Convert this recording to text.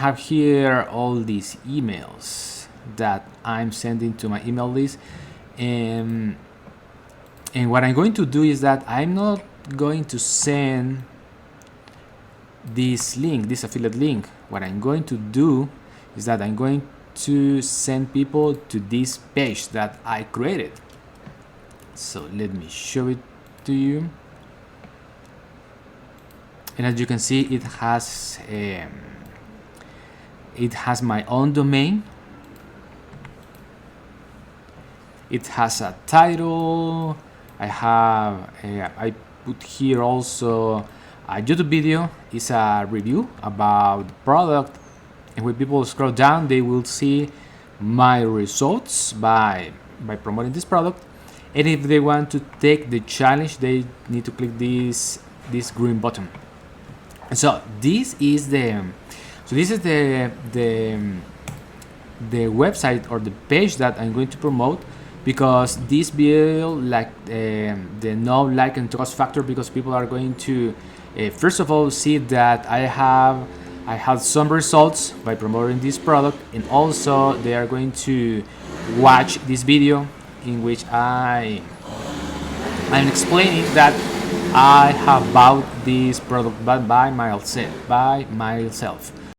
have here all these emails that I'm sending to my email list, and what I'm going to do is that I'm not going to send this link, this affiliate link. What I'm going to do is that I'm going to send people to this page that I created. So let me show it to you. And as you can see, it has my own domain. It has a title. I put here also a YouTube video. It's a review about the product, and when people scroll down, they will see my results by promoting this product. And if they want to take the challenge, they need to click this green button. And so this is the website or the page that I'm going to promote, because this build like the know, like, and trust factor, because people are going to first of all see that I had some results by promoting this product, and also they are going to watch this video in which I'm explaining that I have bought this product by myself.